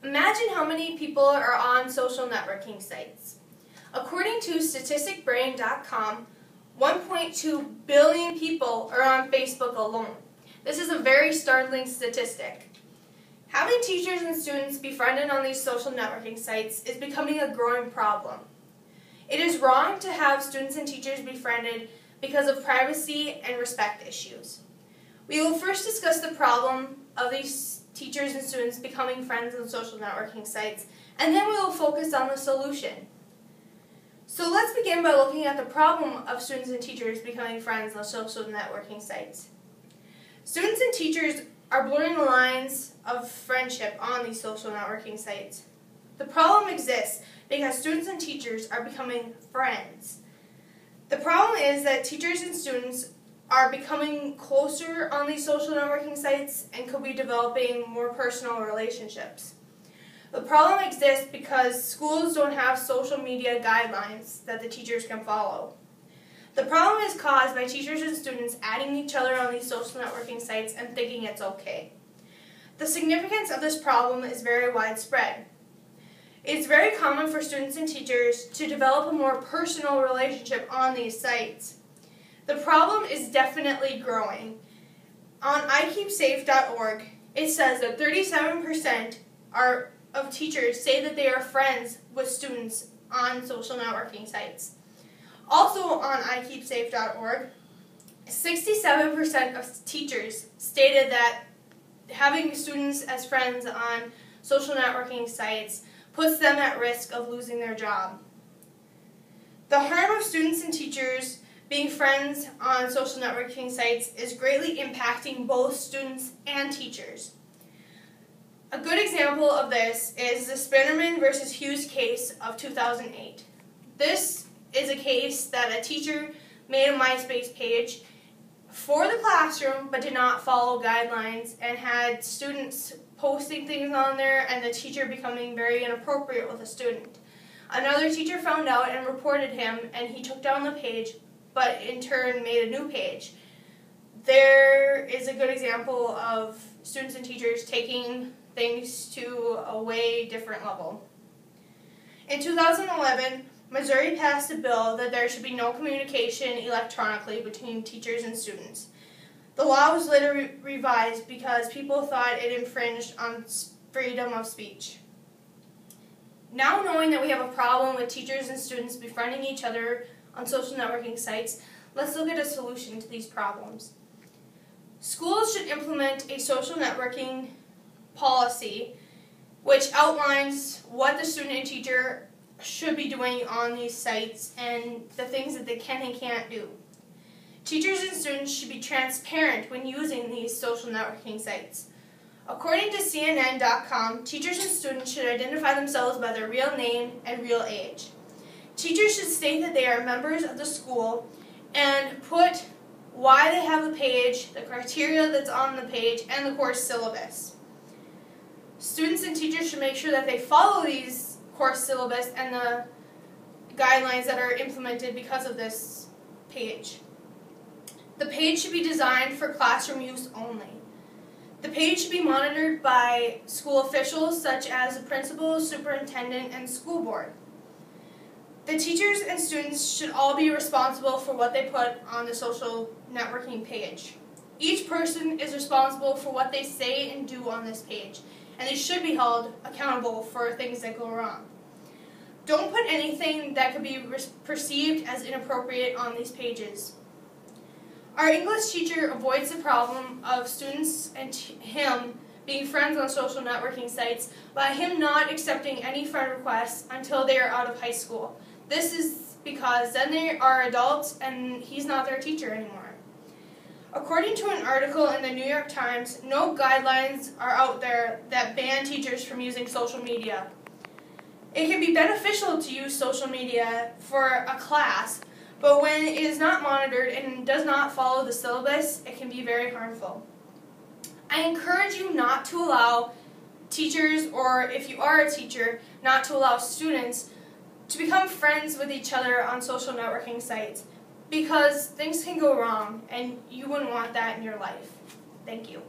Imagine how many people are on social networking sites. According to statisticbrain.com, 1.2 billion people are on Facebook alone. This is a very startling statistic. Having teachers and students befriended on these social networking sites is becoming a growing problem. It is wrong to have students and teachers befriended because of privacy and respect issues. We will first discuss the problem of these teachers and students becoming friends on social networking sites, and then we will focus on the solution. So let's begin by looking at the problem of students and teachers becoming friends on social networking sites. Students and teachers are blurring the lines of friendship on these social networking sites. The problem exists because students and teachers are becoming friends. The problem is that teachers and students are becoming closer on these social networking sites and could be developing more personal relationships. The problem exists because schools don't have social media guidelines that the teachers can follow. The problem is caused by teachers and students adding each other on these social networking sites and thinking it's okay. The significance of this problem is very widespread. It's very common for students and teachers to develop a more personal relationship on these sites. The problem is definitely growing. On IKeepSafe.org, it says that 37% of teachers say that they are friends with students on social networking sites. Also on IKeepSafe.org, 67% of teachers stated that having students as friends on social networking sites puts them at risk of losing their job. The harm of students and teachers being friends on social networking sites is greatly impacting both students and teachers. A good example of this is the Spinnerman versus Hughes case of 2008. This is a case that a teacher made a MySpace page for the classroom but did not follow guidelines and had students posting things on there and the teacher becoming very inappropriate with a student. Another teacher found out and reported him, and he took down the page but in turn made a new page. There is a good example of students and teachers taking things to a way different level. In 2011, Missouri passed a bill that there should be no communication electronically between teachers and students. The law was later revised because people thought it infringed on freedom of speech. Now knowing that we have a problem with teachers and students befriending each other on social networking sites, let's look at a solution to these problems. Schools should implement a social networking policy which outlines what the student and teacher should be doing on these sites and the things that they can and can't do. Teachers and students should be transparent when using these social networking sites. According to CNN.com, teachers and students should identify themselves by their real name and real age. Teachers should state that they are members of the school and put why they have the page, the criteria that's on the page, and the course syllabus. Students and teachers should make sure that they follow these course syllabus and the guidelines that are implemented because of this page. The page should be designed for classroom use only. The page should be monitored by school officials such as the principal, superintendent, and school board. The teachers and students should all be responsible for what they put on the social networking page. Each person is responsible for what they say and do on this page, and they should be held accountable for things that go wrong. Don't put anything that could be perceived as inappropriate on these pages. Our English teacher avoids the problem of students and him being friends on social networking sites by him not accepting any friend requests until they are out of high school. This is because then they are adults and he's not their teacher anymore. According to an article in the New York Times, no guidelines are out there that ban teachers from using social media. It can be beneficial to use social media for a class, but when it is not monitored and does not follow the syllabus, it can be very harmful. I encourage you not to allow teachers, or if you are a teacher, not to allow students to become friends with each other on social networking sites, because things can go wrong and you wouldn't want that in your life. Thank you.